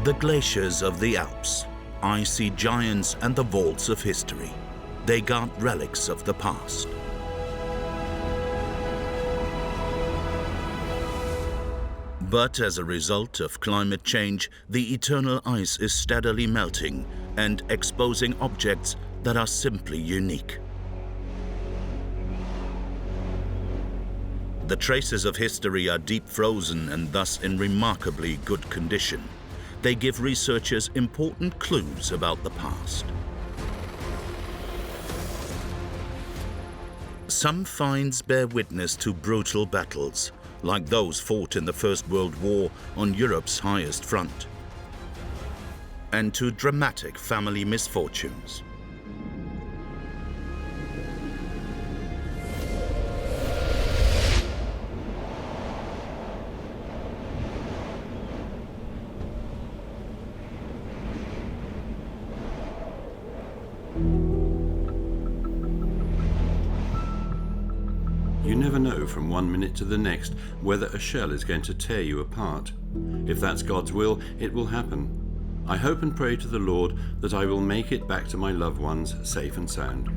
The glaciers of the Alps, icy giants and the vaults of history. They guard relics of the past. But as a result of climate change, the eternal ice is steadily melting and exposing objects that are simply unique. The traces of history are deep frozen and thus in remarkably good condition. They give researchers important clues about the past. Some finds bear witness to brutal battles, like those fought in the First World War on Europe's highest front, and to dramatic family misfortunes. You never know from one minute to the next whether a shell is going to tear you apart. If that's God's will, it will happen. I hope and pray to the Lord that I will make it back to my loved ones safe and sound.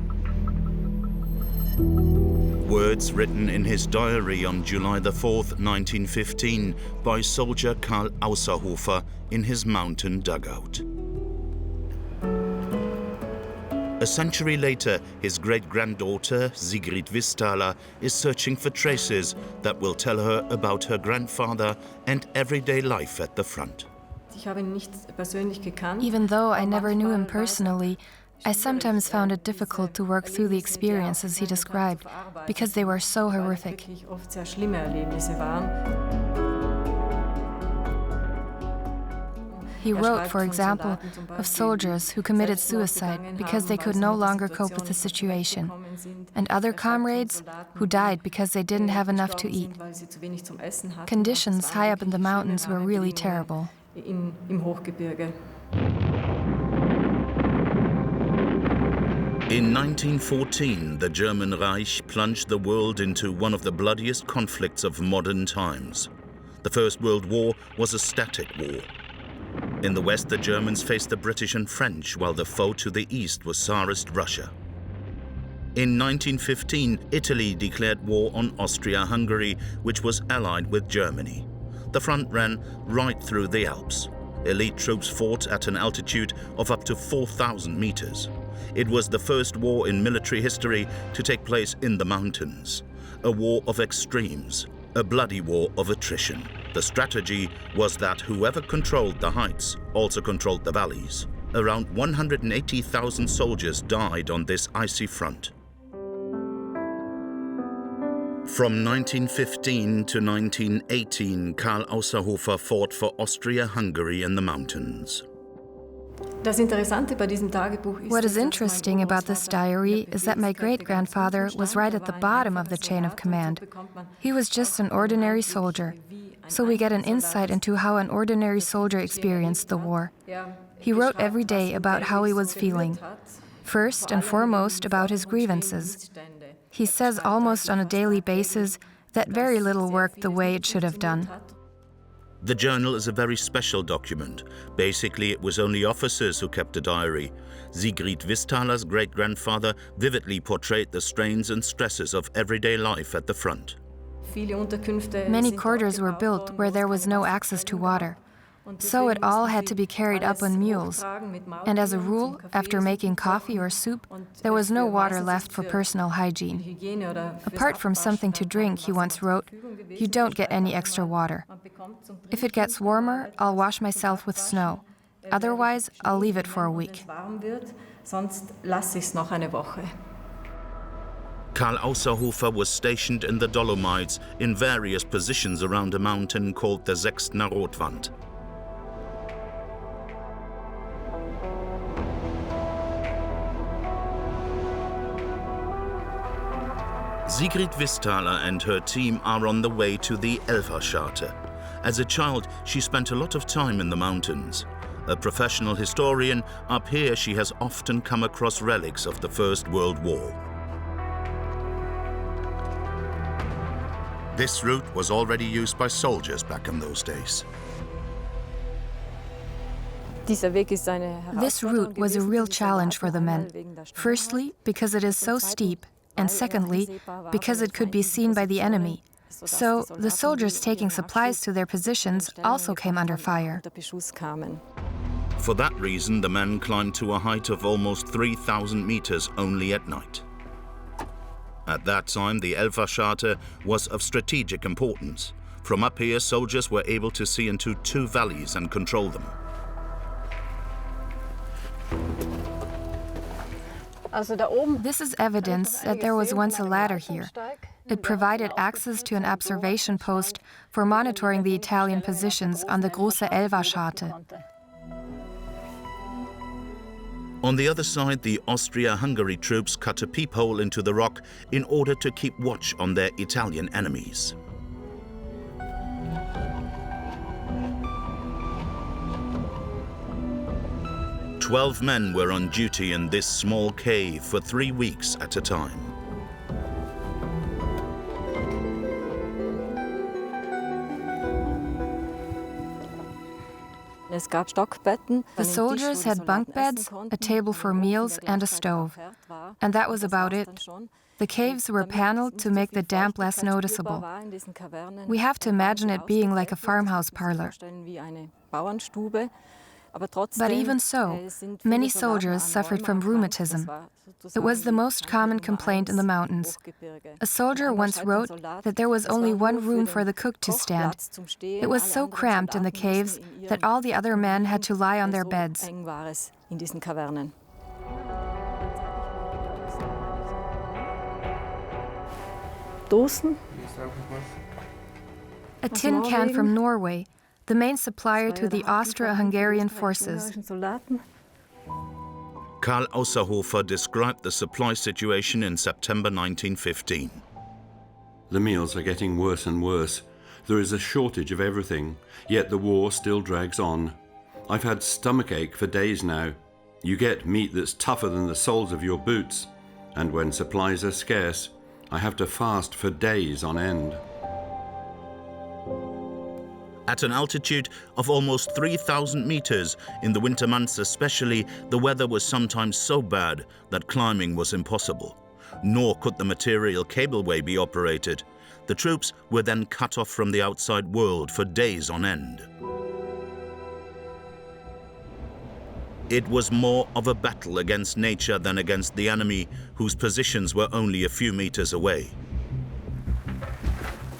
Words written in his diary on July the 4th, 1915 by soldier Karl Außerhofer in his mountain dugout. A century later, his great-granddaughter, Sigrid Vistala, is searching for traces that will tell her about her grandfather and everyday life at the front. Even though I never knew him personally, I sometimes found it difficult to work through the experiences he described, because they were so horrific. He wrote, for example, of soldiers who committed suicide because they could no longer cope with the situation, and other comrades who died because they didn't have enough to eat. Conditions high up in the mountains were really terrible. In 1914, the German Reich plunged the world into one of the bloodiest conflicts of modern times. The First World War was a static war. In the west, the Germans faced the British and French, while the foe to the east was Tsarist Russia. In 1915, Italy declared war on Austria-Hungary, which was allied with Germany. The front ran right through the Alps. Elite troops fought at an altitude of up to 4,000 meters. It was the first war in military history to take place in the mountains. A war of extremes, a bloody war of attrition. The strategy was that whoever controlled the heights also controlled the valleys. Around 180,000 soldiers died on this icy front. From 1915 to 1918, Karl Außerhofer fought for Austria-Hungary in the mountains. What is interesting about this diary is that my great-grandfather was right at the bottom of the chain of command. He was just an ordinary soldier, so we get an insight into how an ordinary soldier experienced the war. He wrote every day about how he was feeling, first and foremost about his grievances. He says almost on a daily basis that very little worked the way it should have done. The journal is a very special document. Basically, it was only officers who kept a diary. Sigrid Vistala's great-grandfather vividly portrayed the strains and stresses of everyday life at the front. Many quarters were built where there was no access to water, so it all had to be carried up on mules. And as a rule, after making coffee or soup, there was no water left for personal hygiene. Apart from something to drink, he once wrote, you don't get any extra water. If it gets warmer, I'll wash myself with snow. Otherwise, I'll leave it for a week. Karl Außerhofer was stationed in the Dolomites in various positions around a mountain called the Sechstner Rotwand. Sigrid Vistala and her team are on the way to the Elferscharte. As a child, she spent a lot of time in the mountains. A professional historian, up here she has often come across relics of the First World War. This route was already used by soldiers back in those days. This route was a real challenge for the men. Firstly, because it is so steep, and secondly, because it could be seen by the enemy. So, the soldiers taking supplies to their positions also came under fire. For that reason, the men climbed to a height of almost 3,000 meters only at night. At that time, the Elferscharte was of strategic importance. From up here, soldiers were able to see into two valleys and control them. This is evidence that there was once a ladder here. It provided access to an observation post for monitoring the Italian positions on the Große Elferscharte. On the other side, the Austria-Hungary troops cut a peephole into the rock in order to keep watch on their Italian enemies. "12 men were on duty in this small cave for 3 weeks at a time. The soldiers had bunk beds, a table for meals, and a stove. And that was about it. The caves were paneled to make the damp less noticeable. We have to imagine it being like a farmhouse parlor. But even so, many soldiers suffered from rheumatism. It was the most common complaint in the mountains. A soldier once wrote that there was only one room for the cook to stand. It was so cramped in the caves that all the other men had to lie on their beds. A tin can from Norway, the main supplier to the Austro-Hungarian forces. Karl Ausserhofer described the supply situation in September 1915. The meals are getting worse and worse. There is a shortage of everything, yet the war still drags on. I've had stomachache for days now. You get meat that's tougher than the soles of your boots, and when supplies are scarce, I have to fast for days on end. At an altitude of almost 3,000 meters, in the winter months especially, the weather was sometimes so bad that climbing was impossible. Nor could the material cableway be operated. The troops were then cut off from the outside world for days on end. It was more of a battle against nature than against the enemy, whose positions were only a few meters away.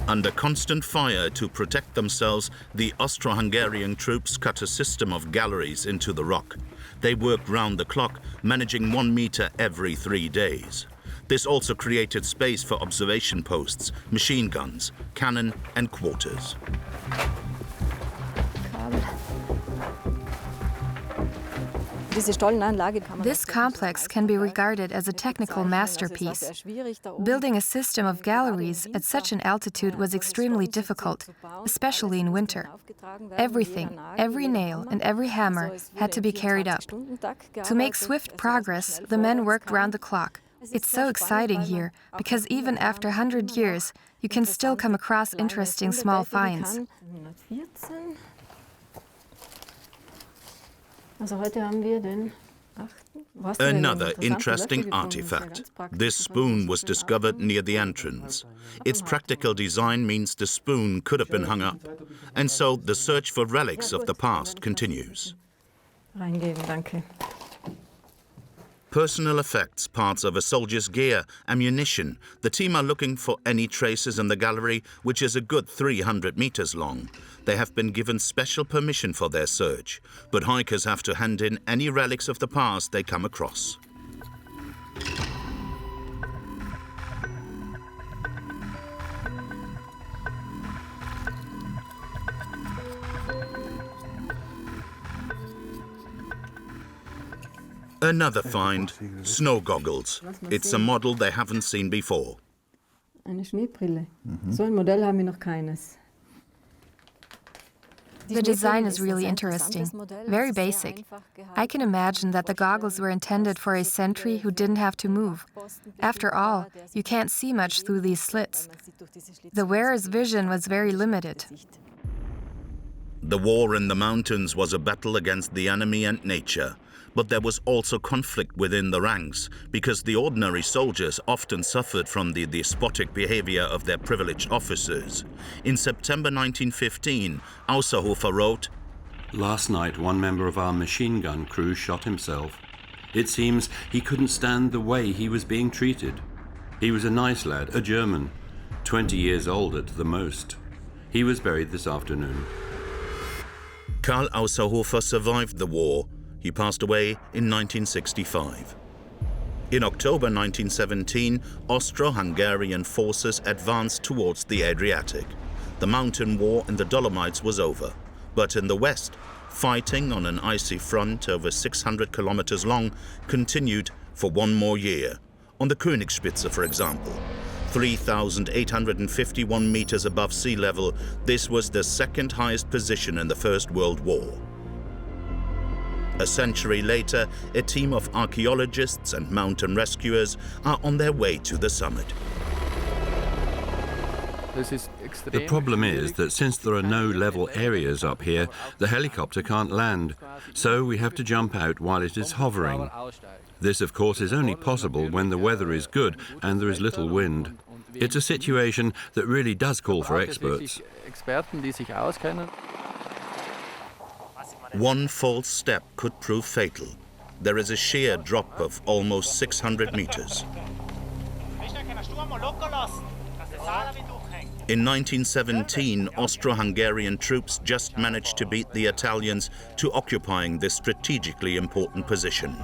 Under constant fire to protect themselves, the Austro-Hungarian troops cut a system of galleries into the rock. They worked round the clock, managing 1 meter every 3 days. This also created space for observation posts, machine guns, cannon, and quarters. This complex can be regarded as a technical masterpiece. Building a system of galleries at such an altitude was extremely difficult, especially in winter. Everything, every nail and every hammer had to be carried up. To make swift progress, the men worked round the clock. It's so exciting here, because even after 100 years, you can still come across interesting small finds. Another interesting artifact. This spoon was discovered near the entrance. Its practical design means the spoon could have been hung up, and so the search for relics of the past continues. Personal effects, parts of a soldier's gear, ammunition. The team are looking for any traces in the gallery, which is a good 300 meters long. They have been given special permission for their search, but hikers have to hand in any relics of the past they come across. Another find, snow goggles. It's a model they haven't seen before. The design is really interesting, very basic. I can imagine that the goggles were intended for a sentry who didn't have to move. After all, you can't see much through these slits. The wearer's vision was very limited. The war in the mountains was a battle against the enemy and nature, but there was also conflict within the ranks, because the ordinary soldiers often suffered from the despotic behavior of their privileged officers. In September 1915, Ausserhofer wrote, "Last night, one member of our machine gun crew shot himself. It seems he couldn't stand the way he was being treated. He was a nice lad, a German, 20 years old at the most. He was buried this afternoon." Karl Ausserhofer survived the war. He passed away in 1965. In October 1917, Austro-Hungarian forces advanced towards the Adriatic. The mountain war in the Dolomites was over. But in the west, fighting on an icy front over 600 kilometers long continued for one more year. On the Königsspitze, for example, 3,851 meters above sea level, this was the second highest position in the First World War. A century later, a team of archaeologists and mountain rescuers are on their way to the summit. The problem is that since there are no level areas up here, the helicopter can't land, so we have to jump out while it is hovering. This, of course, is only possible when the weather is good and there is little wind. It's a situation that really does call for experts. One false step could prove fatal. There is a sheer drop of almost 600 meters. In 1917, Austro-Hungarian troops just managed to beat the Italians to occupying this strategically important position.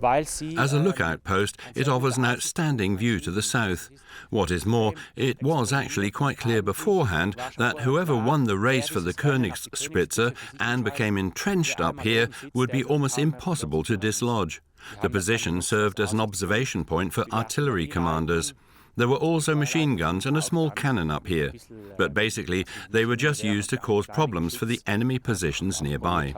As a lookout post, it offers an outstanding view to the south. What is more, it was actually quite clear beforehand that whoever won the race for the Königsspitze and became entrenched up here would be almost impossible to dislodge. The position served as an observation point for artillery commanders. There were also machine guns and a small cannon up here, but basically they were just used to cause problems for the enemy positions nearby.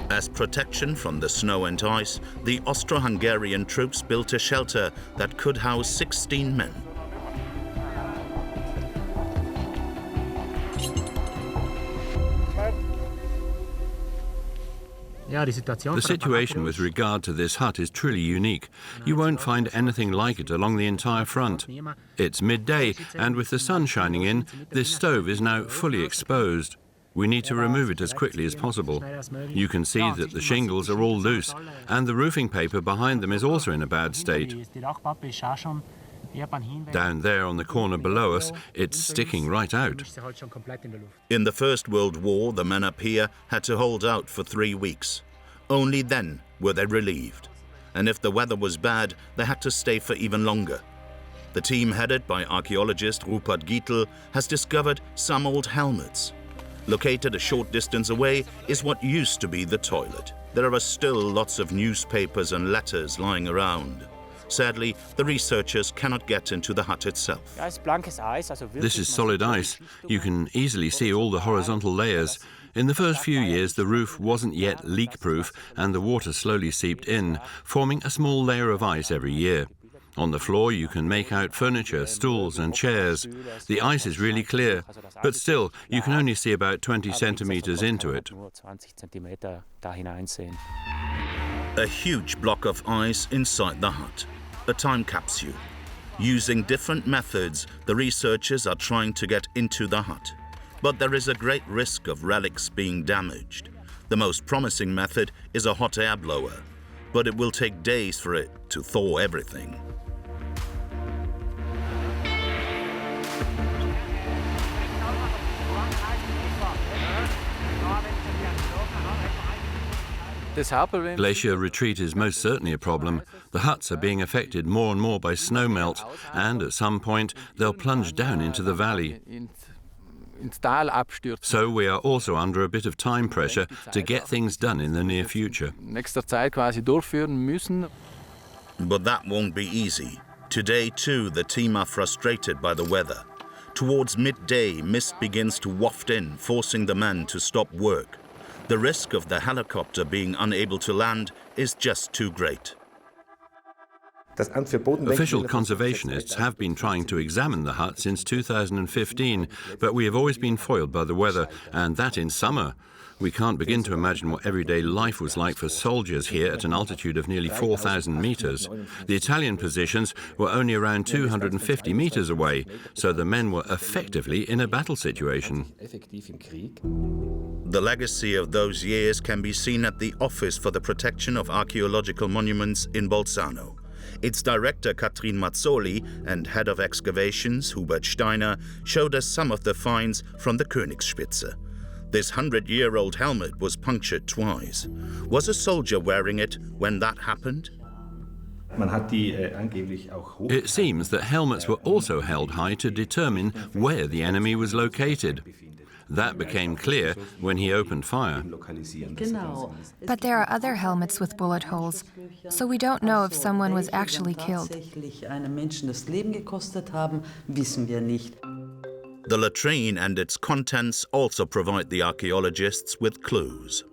As protection from the snow and ice, the Austro-Hungarian troops built a shelter that could house 16 men. The situation with regard to this hut is truly unique. You won't find anything like it along the entire front. It's midday, and with the sun shining in, this stove is now fully exposed. We need to remove it as quickly as possible. You can see that the shingles are all loose, and the roofing paper behind them is also in a bad state. Down there on the corner below us, it's sticking right out. In the First World War, the men up here had to hold out for 3 weeks. Only then were they relieved. And if the weather was bad, they had to stay for even longer. The team headed by archaeologist Rupert Gietel has discovered some old helmets. Located a short distance away is what used to be the toilet. There are still lots of newspapers and letters lying around. Sadly, the researchers cannot get into the hut itself. This is solid ice. You can easily see all the horizontal layers. In the first few years, the roof wasn't yet leak-proof, and the water slowly seeped in, forming a small layer of ice every year. On the floor, you can make out furniture, stools and chairs. The ice is really clear, but still, you can only see about 20 centimeters into it. A huge block of ice inside the hut, a time capsule. Using different methods, the researchers are trying to get into the hut. But there is a great risk of relics being damaged. The most promising method is a hot air blower, but it will take days for it to thaw everything. Glacier retreat is most certainly a problem. The huts are being affected more and more by snowmelt, and at some point they'll plunge down into the valley. So we are also under a bit of time pressure to get things done in the near future. But that won't be easy. Today too, the team are frustrated by the weather. Towards midday, mist begins to waft in, forcing the men to stop work. The risk of the helicopter being unable to land is just too great. Official conservationists have been trying to examine the hut since 2015, but we have always been foiled by the weather, and that in summer. We can't begin to imagine what everyday life was like for soldiers here at an altitude of nearly 4,000 meters. The Italian positions were only around 250 meters away, so the men were effectively in a battle situation. The legacy of those years can be seen at the Office for the Protection of Archaeological Monuments in Bolzano. Its director, Katrin Mazzoli, and head of excavations, Hubert Steiner, showed us some of the finds from the Königsspitze. This 100-year-old helmet was punctured twice. Was a soldier wearing it when that happened? It seems that helmets were also held high to determine where the enemy was located. That became clear when he opened fire. But there are other helmets with bullet holes, so we don't know if someone was actually killed. The latrine and its contents also provide the archaeologists with clues.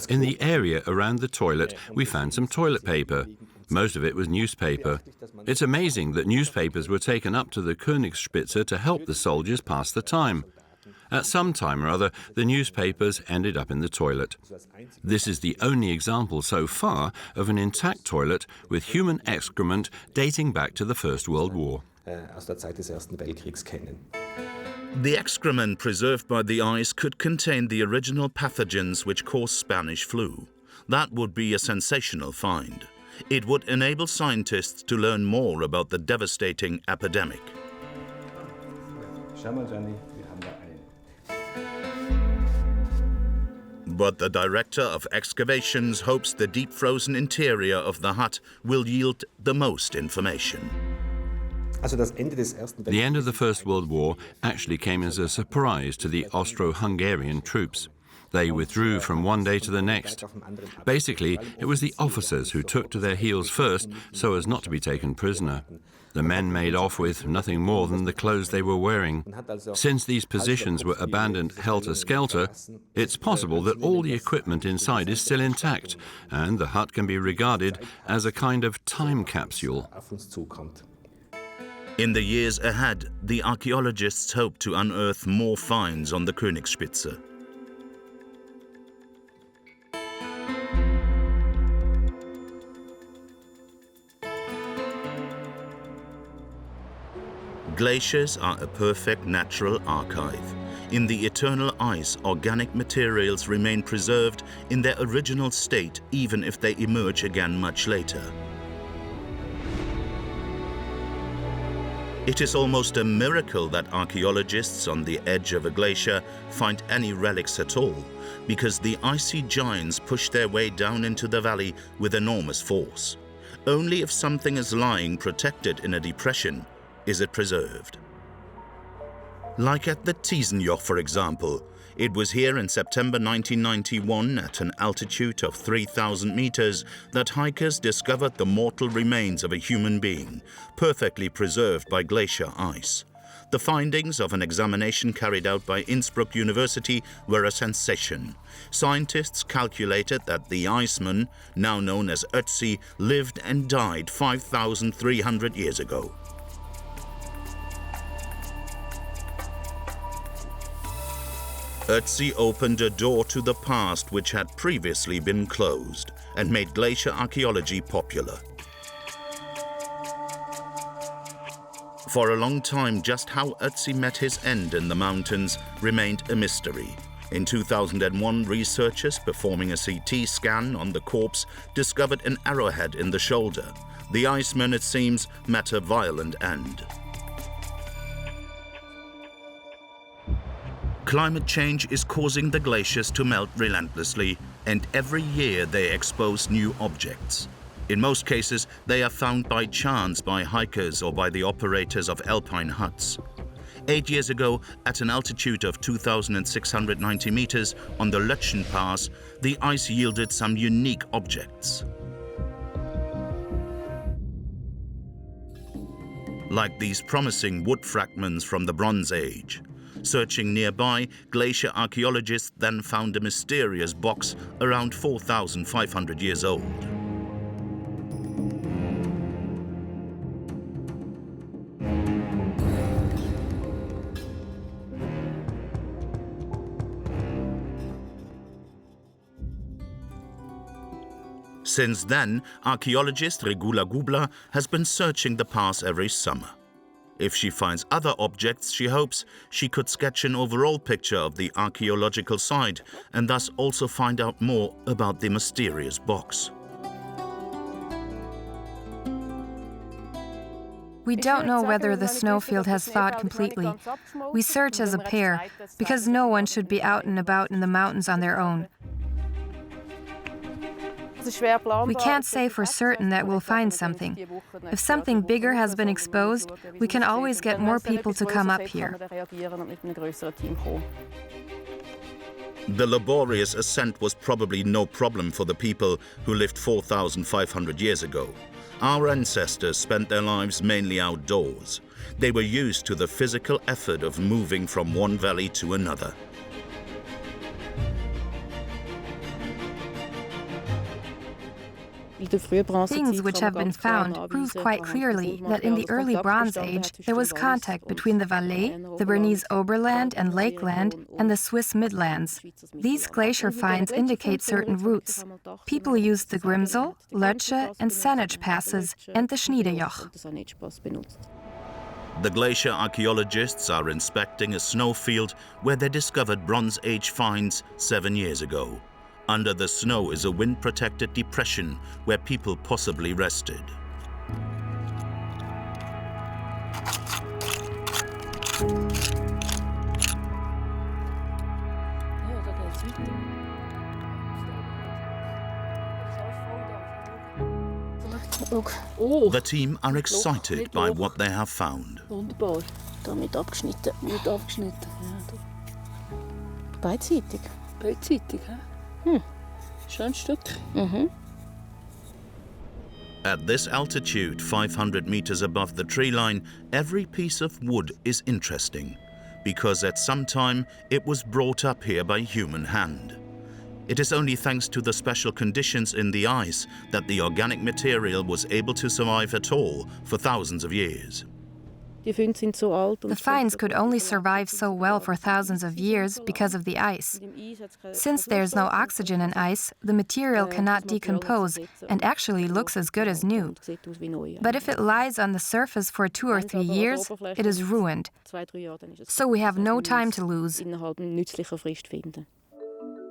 In the area around the toilet, we found some toilet paper. Most of it was newspaper. It's amazing that newspapers were taken up to the Königsspitze to help the soldiers pass the time. At some time or other, the newspapers ended up in the toilet. This is the only example so far of an intact toilet with human excrement dating back to the First World War. The excrement preserved by the ice could contain the original pathogens which caused Spanish flu. That would be a sensational find. It would enable scientists to learn more about the devastating epidemic. But the director of excavations hopes the deep-frozen interior of the hut will yield the most information. The end of the First World War actually came as a surprise to the Austro-Hungarian troops. They withdrew from one day to the next. Basically, it was the officers who took to their heels first so as not to be taken prisoner. The men made off with nothing more than the clothes they were wearing. Since these positions were abandoned helter-skelter, it's possible that all the equipment inside is still intact, and the hut can be regarded as a kind of time capsule. In the years ahead, the archaeologists hope to unearth more finds on the Königsspitze. Glaciers are a perfect natural archive. In the eternal ice, organic materials remain preserved in their original state even if they emerge again much later. It is almost a miracle that archaeologists on the edge of a glacier find any relics at all, because the icy giants push their way down into the valley with enormous force. Only if something is lying protected in a depression is it preserved. Like at the Tiesenjoch, for example. It was here in September 1991, at an altitude of 3,000 meters, that hikers discovered the mortal remains of a human being, perfectly preserved by glacier ice. The findings of an examination carried out by Innsbruck University were a sensation. Scientists calculated that the iceman, now known as Ötzi, lived and died 5,300 years ago. Ötzi opened a door to the past which had previously been closed and made glacier archaeology popular. For a long time, just how Ötzi met his end in the mountains remained a mystery. In 2001, researchers performing a CT scan on the corpse discovered an arrowhead in the shoulder. The iceman, it seems, met a violent end. Climate change is causing the glaciers to melt relentlessly, and every year they expose new objects. In most cases, they are found by chance by hikers or by the operators of alpine huts. 8 years ago, at an altitude of 2,690 meters on the Lötschen Pass, the ice yielded some unique objects. Like these promising wood fragments from the Bronze Age. Searching nearby, glacier archaeologists then found a mysterious box around 4,500 years old. Since then, archaeologist Regula Gubler has been searching the pass every summer. If she finds other objects, she hopes she could sketch an overall picture of the archaeological site and thus also find out more about the mysterious box. We don't know whether the snowfield has thawed completely. We search as a pair, because no one should be out and about in the mountains on their own. We can't say for certain that we'll find something. If something bigger has been exposed, we can always get more people to come up here. The laborious ascent was probably no problem for the people who lived 4,500 years ago. Our ancestors spent their lives mainly outdoors. They were used to the physical effort of moving from one valley to another. Things which have been found prove quite clearly that in the early Bronze Age there was contact between the Valais, the Bernese Oberland and Lakeland, and the Swiss Midlands. These glacier finds indicate certain routes. People used the Grimsel, Lötsche and Saanich passes and the Schniedejoch. The glacier archaeologists are inspecting a snowfield where they discovered Bronze Age finds 7 years ago. Under the snow is a wind-protected depression where people possibly rested. The team are excited by what they have found. Wunderbar. Damit abgeschnitten. Gut abgeschnitten. Beidseitig. Beidseitig, hä? Schönes Stück. At this altitude, 500 meters above the tree line, every piece of wood is interesting, because at some time it was brought up here by human hand. It is only thanks to the special conditions in the ice that the organic material was able to survive at all for thousands of years. The finds could only survive so well for thousands of years because of the ice. Since there's no oxygen in ice, the material cannot decompose and actually looks as good as new. But if it lies on the surface for 2 or 3 years, it is ruined. So we have no time to lose.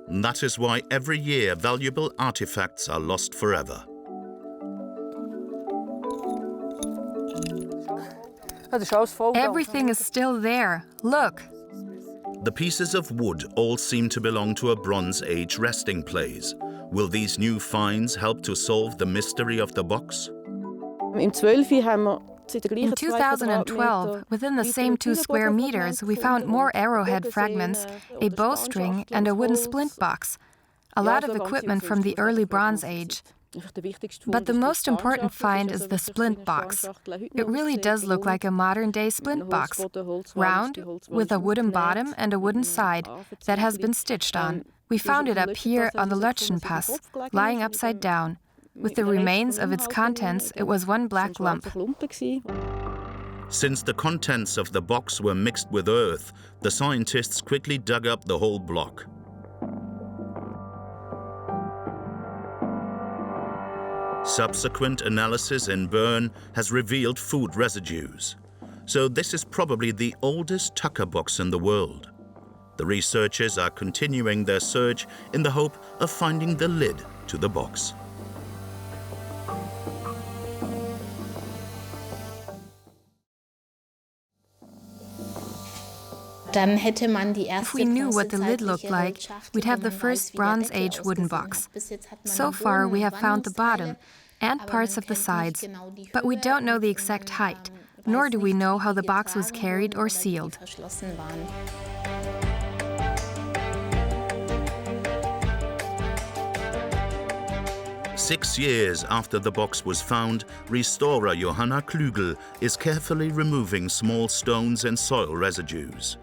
That is why every year valuable artifacts are lost forever. Everything is still there. Look. The pieces of wood all seem to belong to a Bronze Age resting place. Will these new finds help to solve the mystery of the box? In 2012, within the same 2 square meters, we found more arrowhead fragments, a bowstring, and a wooden splint box. A lot of equipment from the early Bronze Age. But the most important find is the splint box. It really does look like a modern-day splint box, round, with a wooden bottom and a wooden side that has been stitched on. We found it up here on the Lötschenpass, lying upside down. With the remains of its contents, it was one black lump. Since the contents of the box were mixed with earth, the scientists quickly dug up the whole block. Subsequent analysis in Bern has revealed food residues. So this is probably the oldest tucker box in the world. The researchers are continuing their search in the hope of finding the lid to the box. If we knew what the lid looked like, we'd have the first Bronze Age wooden box. So far, we have found the bottom and parts of the sides, but we don't know the exact height, nor do we know how the box was carried or sealed. Six years after the box was found, restorer Johanna Klügel is carefully removing small stones and soil residues.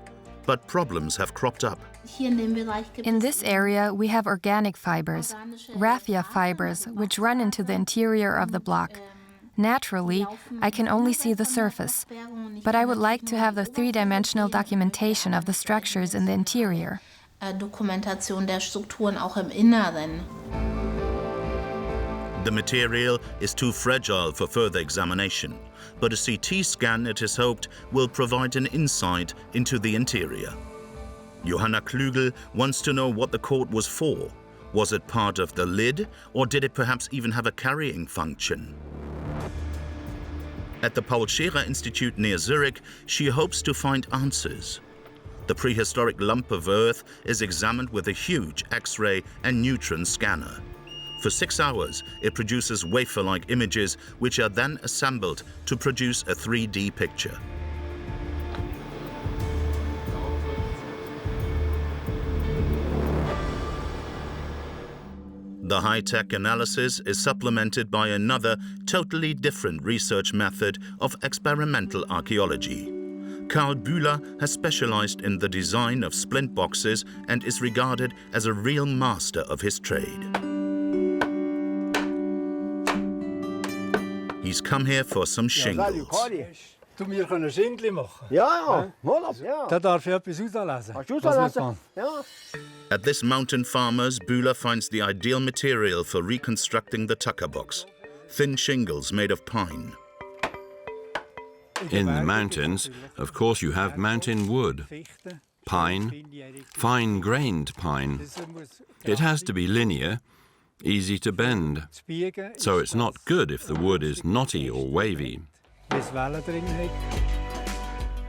but problems have cropped up. In this area, we have organic fibers, raffia fibers, which run into the interior of the block. Naturally, I can only see the surface, but I would like to have the three-dimensional documentation of the structures in the interior. Dokumentation der Strukturen auch im Inneren. The material is too fragile for further examination, but a CT scan, it is hoped, will provide an insight into the interior. Johanna Klügel wants to know what the cord was for. Was it part of the lid, or did it perhaps even have a carrying function? At the Paul Scherer Institute near Zurich, she hopes to find answers. The prehistoric lump of earth is examined with a huge X-ray and neutron scanner. For 6 hours, it produces wafer-like images, which are then assembled to produce a 3D picture. The high-tech analysis is supplemented by another, totally different research method of experimental archaeology. Karl Bühler has specialized in the design of splint boxes and is regarded as a real master of his trade. He's come here for some shingles. Du, wir können Schindli machen. Ja, ja. Da darf ich etwas auslesen. Kannst du auslesen? Ja. At this mountain farmers, Bühler finds the ideal material for reconstructing the tucker box. Thin shingles made of pine. In the mountains, of course, you have mountain wood, pine, fine-grained pine. It has to be linear, easy to bend, so it's not good if the wood is knotty or wavy.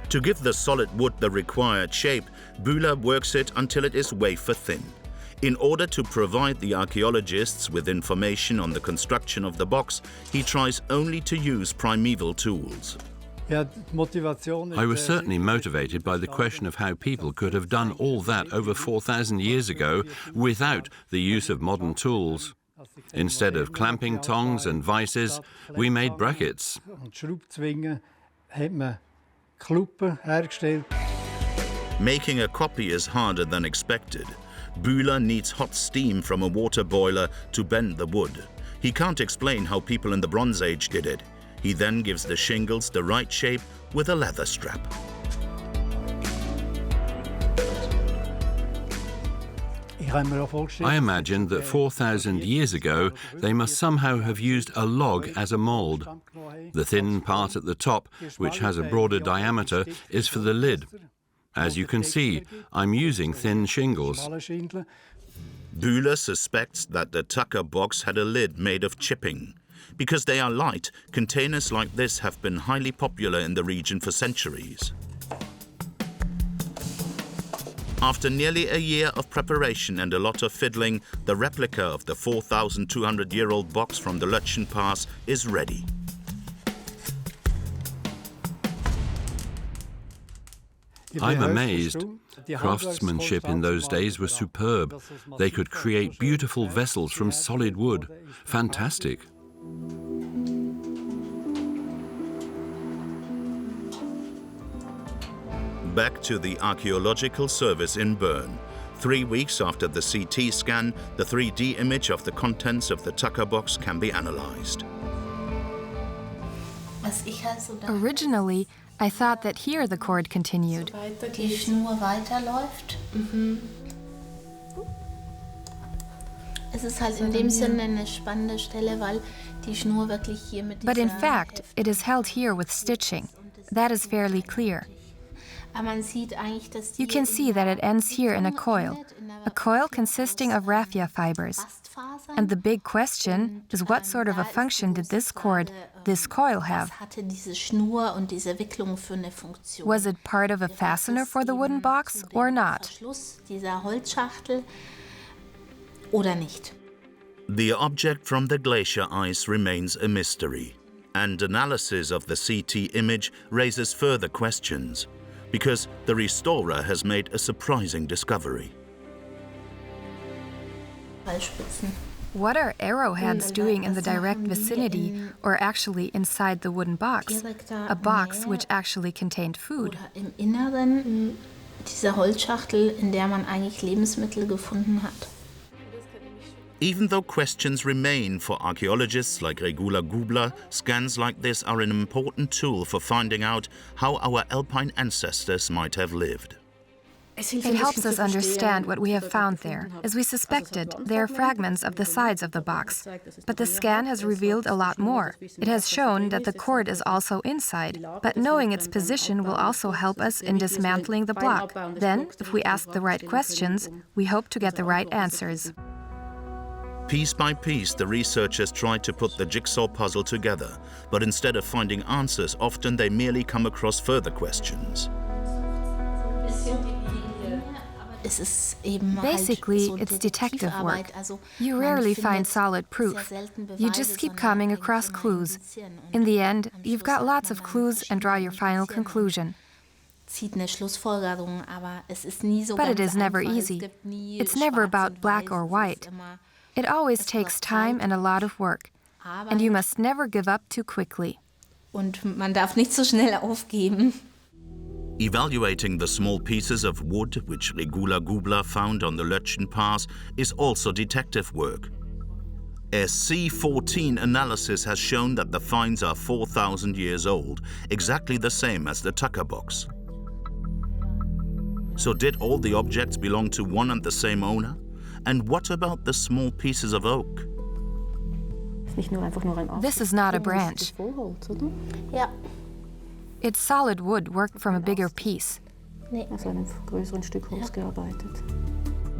To give the solid wood the required shape, Bühler works it until it is wafer thin. In order to provide the archaeologists with information on the construction of the box, he tries only to use primeval tools. I was certainly motivated by the question of how people could have done all that over 4,000 years ago without the use of modern tools. Instead of clamping tongs and vices, we made brackets. Making a copy is harder than expected. Bühler needs hot steam from a water boiler to bend the wood. He can't explain how people in the Bronze Age did it. He then gives the shingles the right shape with a leather strap. I imagined that 4,000 years ago they must somehow have used a log as a mould. The thin part at the top, which has a broader diameter, is for the lid. As you can see, I'm using thin shingles. Bühler suspects that the tucker box had a lid made of chipping. Because they are light, containers like this have been highly popular in the region for centuries. After nearly a year of preparation and a lot of fiddling, the replica of the 4,200-year-old box from the Lötschen Pass is ready. I'm amazed. Craftsmanship in those days was superb. They could create beautiful vessels from solid wood. Fantastic. Back to the Archaeological Service in Bern. 3 weeks after the CT scan, the 3D image of the contents of the tucker box can be analyzed. Originally, I thought that here the cord continued. Die Schnur weiterläuft. Es ist halt in dem Sinne eine spannende Stelle, weil die Schnur wirklich hier mit dieser... But in fact, it is held here with stitching. That is fairly clear. You can see that it ends here in a coil consisting of raffia fibers. And the big question is, what sort of a function did this cord, this coil have? Was it part of a fastener for the wooden box or not? The object from the glacier ice remains a mystery, and analysis of the CT image raises further questions, because the restorer has made a surprising discovery. What are arrowheads doing in the direct vicinity, or actually inside the wooden box? A box which actually contained food. Diese Holzschachtel, in der man eigentlich Lebensmittel gefunden hat. Even though questions remain for archaeologists like Regula Gubler, scans like this are an important tool for finding out how our alpine ancestors might have lived. It helps us understand what we have found there. As we suspected, there are fragments of the sides of the box. But the scan has revealed a lot more. It has shown that the cord is also inside, but knowing its position will also help us in dismantling the block. Then, if we ask the right questions, we hope to get the right answers. Piece by piece, the researchers try to put the jigsaw puzzle together, but instead of finding answers, often they merely come across further questions. Basically, it's detective work. You rarely find solid proof. You just keep coming across clues. In the end, you've got lots of clues and draw your final conclusion. But it is never easy. It's never about black or white. It always takes time and a lot of work. And you must never give up too quickly. Und man darf nicht so schnell aufgeben. Evaluating the small pieces of wood which Regula Gubler found on the Lötschen Pass is also detective work. A C14 analysis has shown that the finds are 4,000 years old, exactly the same as the Tucker box. So did all the objects belong to one and the same owner? And what about the small pieces of oak? This is not a branch. Ja. It's solid wood worked from a bigger piece. Nee.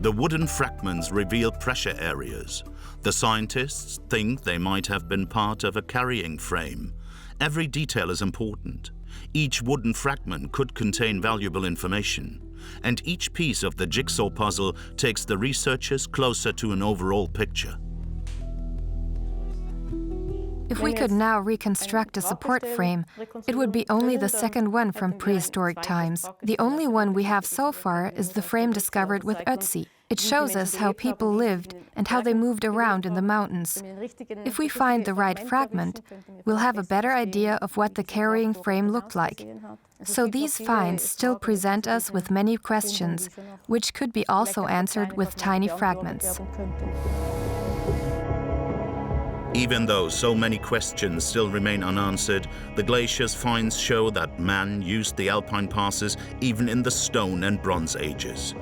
The wooden fragments reveal pressure areas. The scientists think they might have been part of a carrying frame. Every detail is important. Each wooden fragment could contain valuable information. And each piece of the jigsaw puzzle takes the researchers closer to an overall picture. If we could now reconstruct a support frame, it would be only the second one from prehistoric times. The only one we have so far is the frame discovered with Ötzi. It shows us how people lived and how they moved around in the mountains. If we find the right fragment, we'll have a better idea of what the carrying frame looked like. So these finds still present us with many questions, which could be also answered with tiny fragments. Even though so many questions still remain unanswered, the Glaciers' finds show that man used the alpine passes even in the Stone and Bronze Ages.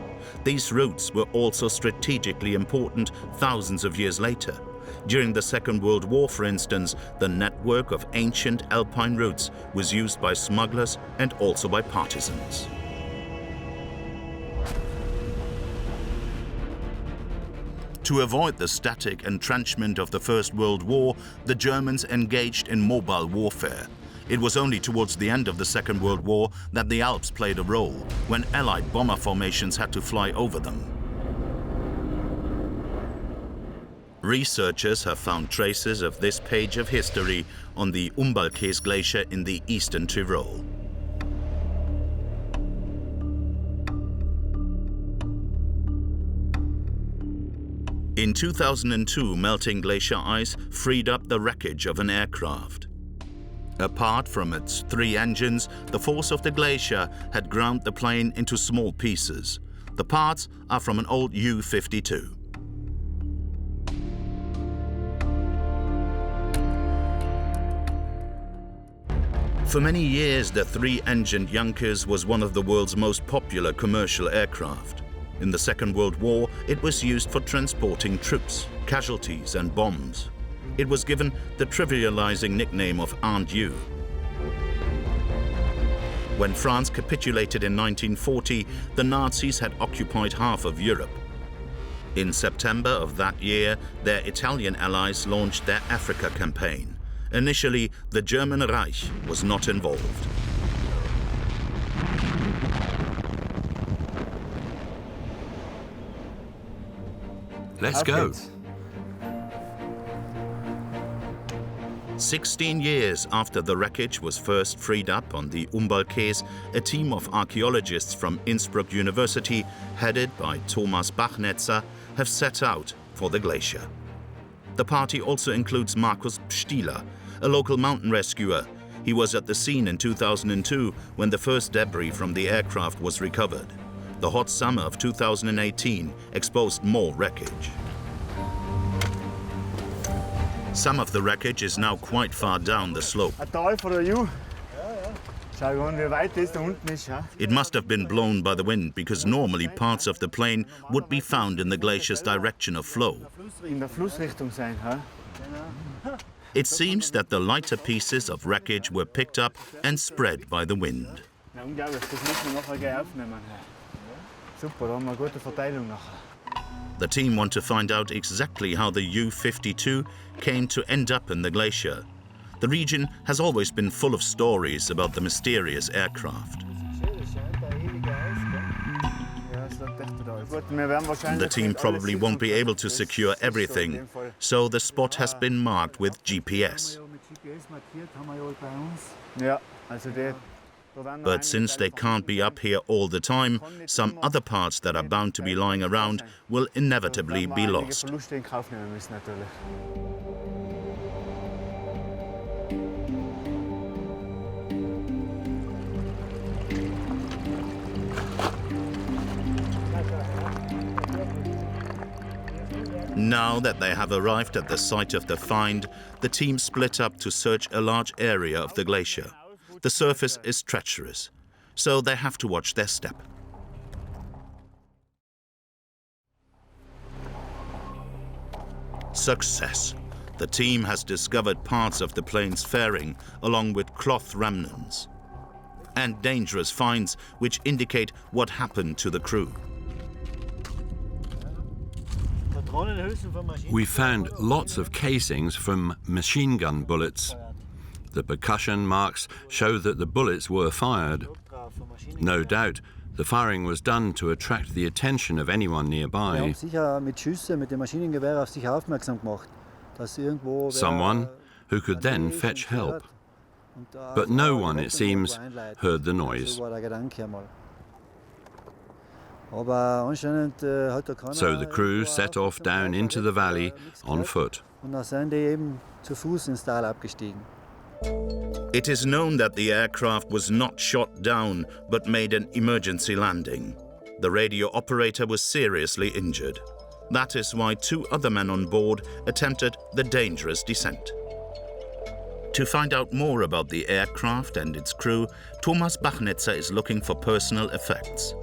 These routes were also strategically important thousands of years later. During the Second World War, for instance, the network of ancient alpine routes was used by smugglers and also by partisans. To avoid the static entrenchment of the First World War, the Germans engaged in mobile warfare. It was only towards the end of the Second World War that the Alps played a role, when Allied bomber formations had to fly over them. Researchers have found traces of this page of history on the Umbalkes Glacier in the eastern Tyrol. In 2002, melting glacier ice freed up the wreckage of an aircraft. Apart from its 3 engines, the force of the glacier had ground the plane into small pieces. The parts are from an old U-52. For many years, the 3-engined Junkers was one of the world's most popular commercial aircraft. In the Second World War, it was used for transporting troops, casualties and bombs. It was given the trivializing nickname of Aunt U. When France capitulated in 1940, the Nazis had occupied half of Europe. In September of that year, their Italian allies launched their Africa campaign. Initially, the German Reich was not involved. Let's go. 16 years after the wreckage was first freed up on the Umbalkes, a team of archaeologists from Innsbruck University, headed by Thomas Bachnetzer, have set out for the glacier. The party also includes Markus Stieler, a local mountain rescuer. He was at the scene in 2002 when the first debris from the aircraft was recovered. The hot summer of 2018 exposed more wreckage. Some of the wreckage is now quite far down the slope. It must have been blown by the wind, because normally parts of the plain would be found in the glacier's direction of flow. It seems that the lighter pieces of wreckage were picked up and spread by the wind. The team want to find out exactly how the U-52 came to end up in the glacier. The region has always been full of stories about the mysterious aircraft. The team probably won't be able to secure everything, so the spot has been marked with GPS. But since they can't be up here all the time, some other parts that are bound to be lying around will inevitably be lost. Now that they have arrived at the site of the find, the team split up to search a large area of the glacier. The surface is treacherous, so they have to watch their step. Success! The team has discovered parts of the plane's fairing, along with cloth remnants, and dangerous finds which indicate what happened to the crew. We found lots of casings from machine gun bullets. The percussion marks show that the bullets were fired. No doubt, the firing was done to attract the attention of anyone nearby. Someone who could then fetch help. But no one, it seems, heard the noise. So the crew set off down into the valley on foot. It is known that the aircraft was not shot down, but made an emergency landing. The radio operator was seriously injured. That is why 2 other men on board attempted the dangerous descent. To find out more about the aircraft and its crew, Thomas Bachnetzer is looking for personal effects.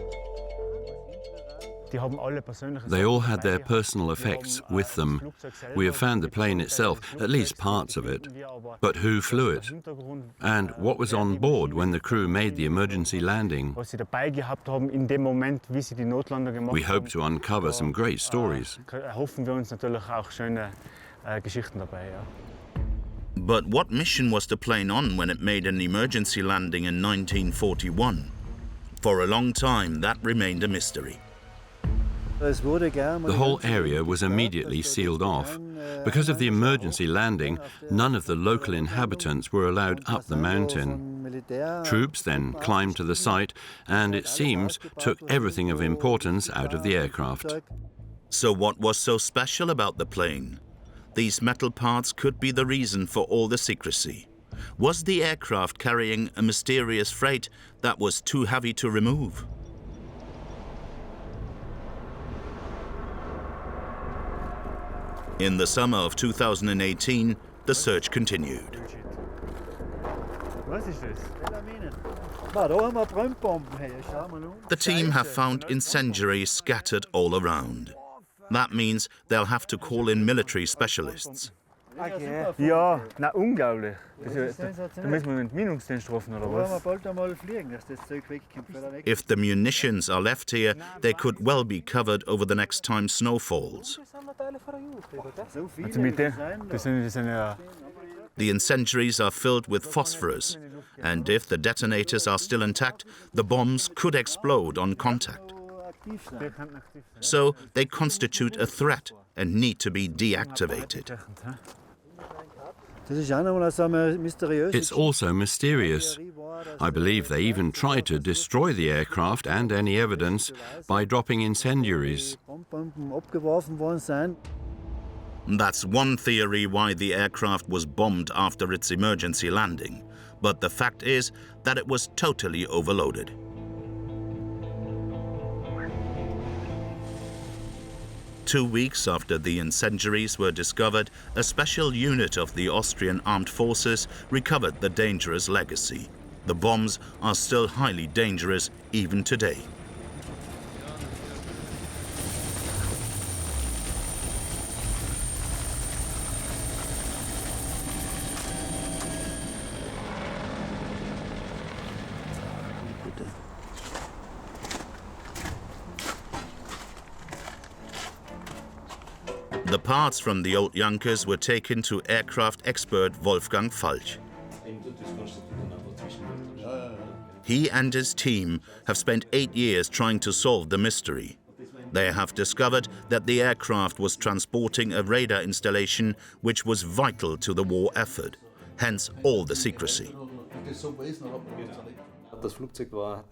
They all had their personal effects with them. We have found the plane itself, at least parts of it. But who flew it? And what was on board when the crew made the emergency landing? We hope to uncover some great stories. But what mission was the plane on when it made an emergency landing in 1941? For a long time, that remained a mystery. The whole area was immediately sealed off. Because of the emergency landing, none of the local inhabitants were allowed up the mountain. Troops then climbed to the site and, it seems, took everything of importance out of the aircraft. So what was so special about the plane? These metal parts could be the reason for all the secrecy. Was the aircraft carrying a mysterious freight that was too heavy to remove? In the summer of 2018, the search continued. The team have found incendiaries scattered all around. That means they'll have to call in military specialists. Ja, na unglaublich. Da müssen wir mit Minungsdienst rufen, oder was? If the munitions are left here, they could well be covered over the next time snow falls. Also mit die sind ja. The incendiaries are filled with phosphorus, and if the detonators are still intact, the bombs could explode on contact. So they constitute a threat and need to be deactivated. It's also mysterious. I believe they even tried to destroy the aircraft and any evidence by dropping incendiaries. That's one theory why the aircraft was bombed after its emergency landing. But the fact is that it was totally overloaded. 2 weeks after the incendiaries were discovered, a special unit of the Austrian armed forces recovered the dangerous legacy. The bombs are still highly dangerous even today. The parts from the old Junkers were taken to aircraft expert Wolfgang Falch. He and his team have spent 8 years trying to solve the mystery. They have discovered that the aircraft was transporting a radar installation which was vital to the war effort, hence all the secrecy.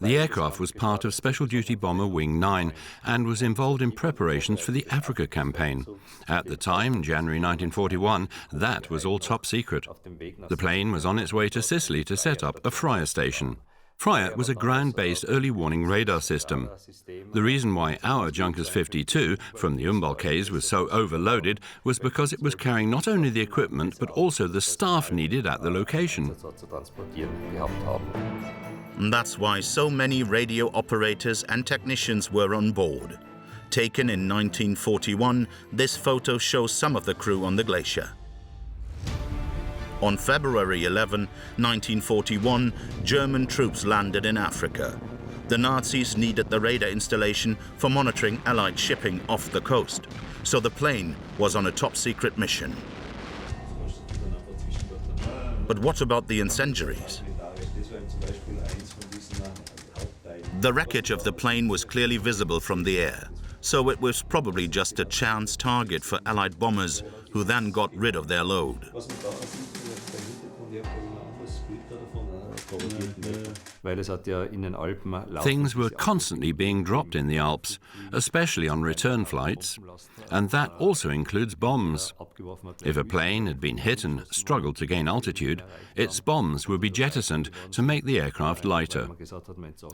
The aircraft was part of Special Duty Bomber Wing 9 and was involved in preparations for the Africa campaign. At the time, January 1941, that was all top secret. The plane was on its way to Sicily to set up a Freya station. Freya was a ground-based early warning radar system. The reason why our Junkers 52 from the Umbalcase was so overloaded was because it was carrying not only the equipment but also the staff needed at the location. And that's why so many radio operators and technicians were on board. Taken in 1941, this photo shows some of the crew on the glacier. On February 11, 1941, German troops landed in Africa. The Nazis needed the radar installation for monitoring Allied shipping off the coast, so the plane was on a top-secret mission. But what about the incendiaries? The wreckage of the plane was clearly visible from the air, so it was probably just a chance target for Allied bombers who then got rid of their load. Things were constantly being dropped in the Alps, especially on return flights, and that also includes bombs. If a plane had been hit and struggled to gain altitude, its bombs would be jettisoned to make the aircraft lighter.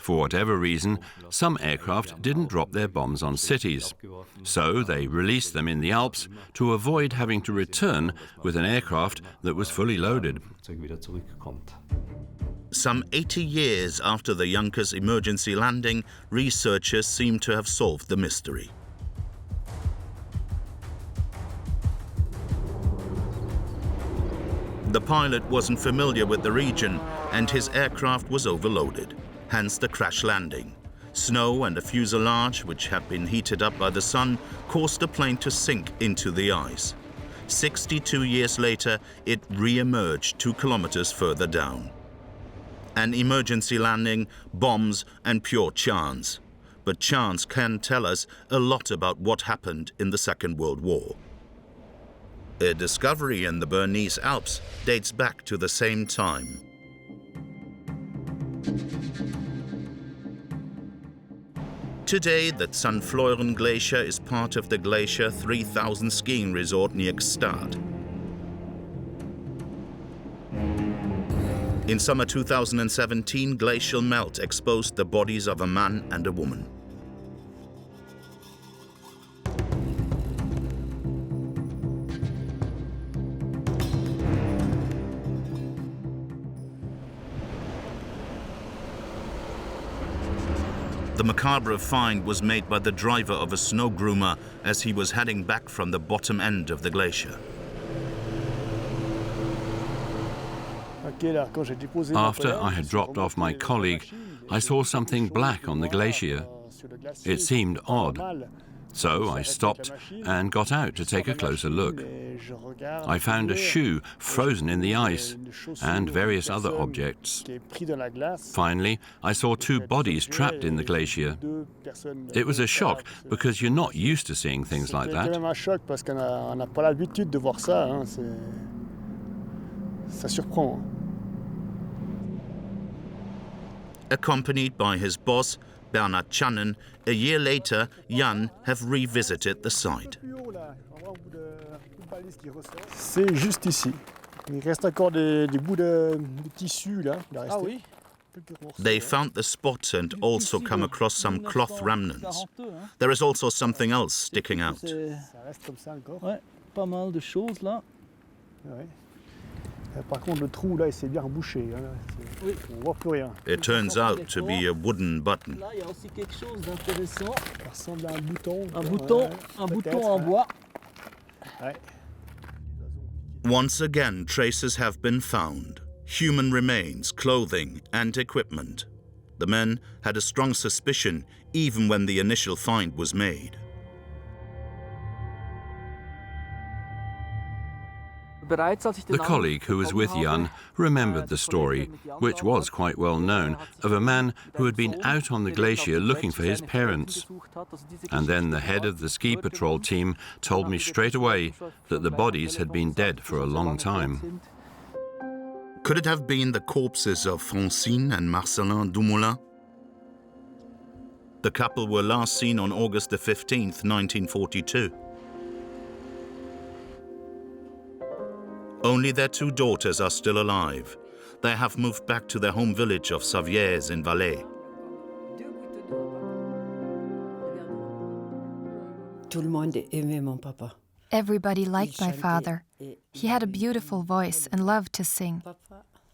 For whatever reason, some aircraft didn't drop their bombs on cities, so they released them in the Alps to avoid having to return with an aircraft that was fully loaded. Some 80 years after the Junkers emergency landing, researchers seem to have solved the mystery. The pilot wasn't familiar with the region and his aircraft was overloaded, hence the crash landing. Snow and a fuselage, which had been heated up by the sun, caused the plane to sink into the ice. 62 years later, it re-emerged 2 kilometers further down. An emergency landing, bombs, and pure chance. But chance can tell us a lot about what happened in the Second World War. A discovery in the Bernese Alps dates back to the same time. Today, the Zandfleuren Glacier is part of the Glacier 3000 skiing resort near Gstaad. In summer 2017, glacial melt exposed the bodies of a man and a woman. The macabre find was made by the driver of a snow groomer as he was heading back from the bottom end of the glacier. After I had dropped off my colleague, I saw something black on the glacier. It seemed odd, so I stopped and got out to take a closer look. I found a shoe frozen in the ice and various other objects. Finally, I saw 2 bodies trapped in the glacier. It was a shock because you're not used to seeing things like that. Accompanied by his boss, Bernard Channen, a year later, Jan have revisited the site. C'est juste ici. Il reste encore des bouts de tissu là. Ah oui. They found the spot and also come across some cloth remnants. There is also something else sticking out. Ça reste comme ça encore. Ouais, pas mal de choses là. Ouais. Par contre, le trou là, c'est bien bouché. Hein. Oui. On voit plus rien. It turns out to be a wooden button. Là, il y a aussi quelque chose d'intéressant. Ça ressemble à un bouton. Un bouton, Ouais, un peut-être, bouton en hein. bois. Ouais. Once again, traces have been found. Human remains, clothing, and equipment. The men had a strong suspicion even when the initial find was made. The colleague who was with Jan remembered the story, which was quite well known, of a man who had been out on the glacier looking for his parents. And then the head of the ski patrol team told me straight away that the bodies had been dead for a long time. Could it have been the corpses of Francine and Marcelin Dumoulin? The couple were last seen on August the 15th, 1942. Only their two daughters are still alive. They have moved back to their home village of Savières in Valais. Tout le monde aimait mon papa. Everybody liked my father. He had a beautiful voice and loved to sing.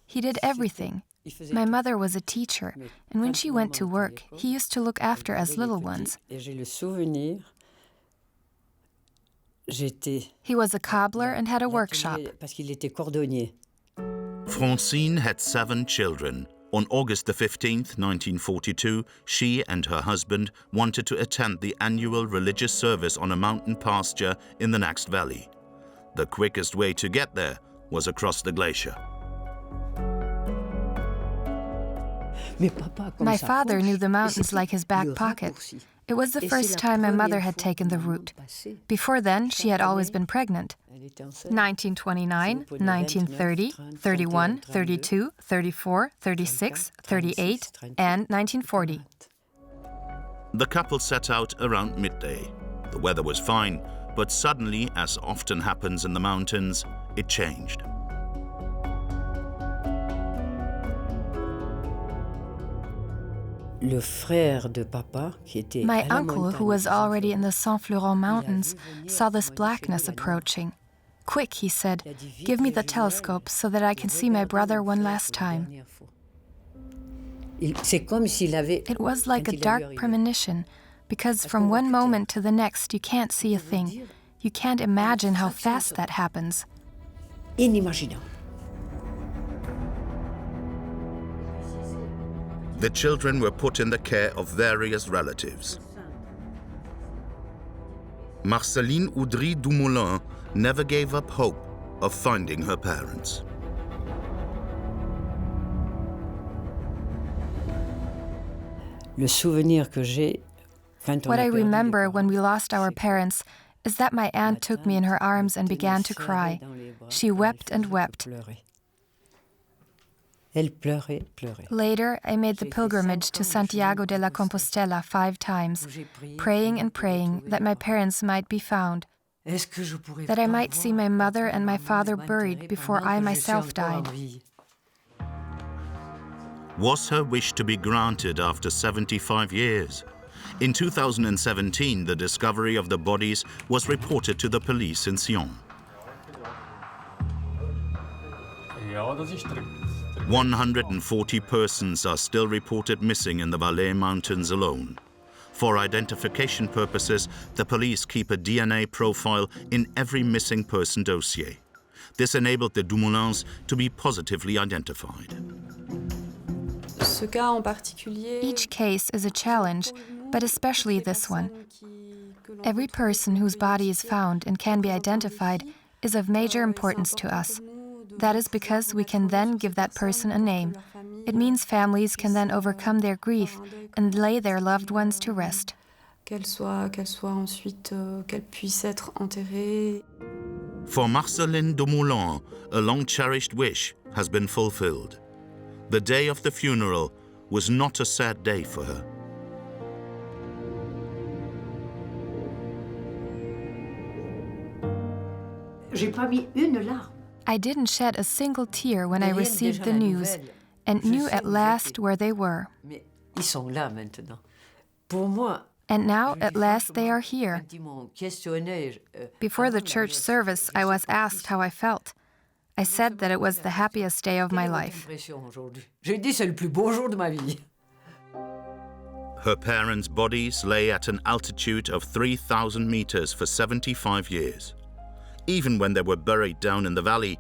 He did everything. My mother was a teacher, and when she went to work, he used to look after us little ones. He was a cobbler and had a workshop. Francine had 7 children. On August the 15th, 1942, she and her husband wanted to attend the annual religious service on a mountain pasture in the next valley. The quickest way to get there was across the glacier. My father knew the mountains like his back pocket. It was the first time my mother had taken the route. Before then, she had always been pregnant. 1929, 1930, 31, 32, 34, 36, 38, and 1940. The couple set out around midday. The weather was fine, but suddenly, as often happens in the mountains, it changed. My uncle, who was already in the Saint-Florent Mountains, saw this blackness approaching. "Quick," he said, "give me the telescope so that I can see my brother one last time." It was like a dark premonition, because from one moment to the next you can't see a thing. You can't imagine how fast that happens. The children were put in the care of various relatives. Marceline Audry Dumoulin never gave up hope of finding her parents. What I remember when we lost our parents is that my aunt took me in her arms and began to cry. She wept and wept. Later, I made the pilgrimage to Santiago de la Compostela 5 times, praying and praying that my parents might be found, that I might see my mother and my father buried before I myself died. Was her wish to be granted after 75 years? In 2017, the discovery of the bodies was reported to the police in Sion. 140 persons are still reported missing in the Valais Mountains alone. For identification purposes, the police keep a DNA profile in every missing person dossier. This enabled the Dumoulins to be positively identified. Each case is a challenge, but especially this one. Every person whose body is found and can be identified is of major importance to us. That is because we can then give that person a name. It means families can then overcome their grief and lay their loved ones to rest. For Marceline Dumoulin, a long-cherished wish has been fulfilled. The day of the funeral was not a sad day for her. I didn't shed a single tear when I received the news. and knew at last where they were. Mais ils sont là maintenant. Pour moi, And now, at last, they are here. Before the church service, I was asked how I felt. I said that it was the happiest day of my life. J'ai dit c'est le plus beau jour de ma vie. Her parents' bodies lay at an altitude of 3,000 meters for 75 years. Even when they were buried down in the valley,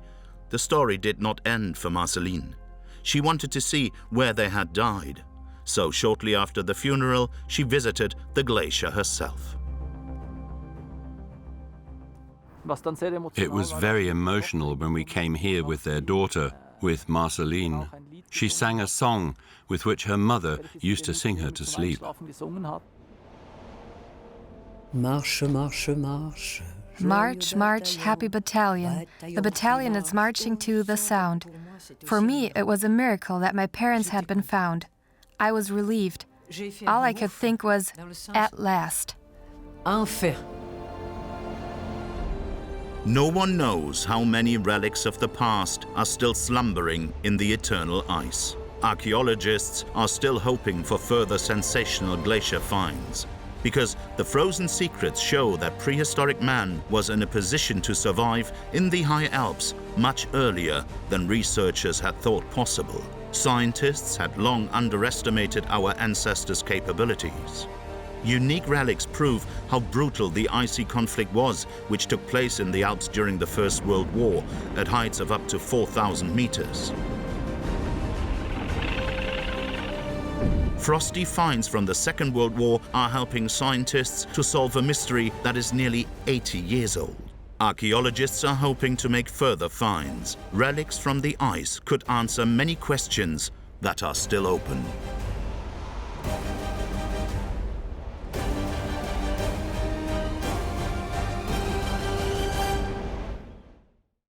the story did not end for Marceline. She wanted to see where they had died. So shortly after the funeral, she visited the glacier herself. It was very emotional when we came here with their daughter, with Marceline. She sang a song with which her mother used to sing her to sleep. Marche, marche, marche. March, march, happy battalion. The battalion is marching to the sound. For me, it was a miracle that my parents had been found. I was relieved. All I could think was, at last. Enfin. No one knows how many relics of the past are still slumbering in the eternal ice. Archaeologists are still hoping for further sensational glacier finds, because the frozen secrets show that prehistoric man was in a position to survive in the high Alps much earlier than researchers had thought possible. Scientists had long underestimated our ancestors' capabilities. Unique relics prove how brutal the icy conflict was, which took place in the Alps during the First World War at heights of up to 4,000 meters. Frosty finds from the Second World War are helping scientists to solve a mystery that is nearly 80 years old. Archaeologists are hoping to make further finds. Relics from the ice could answer many questions that are still open.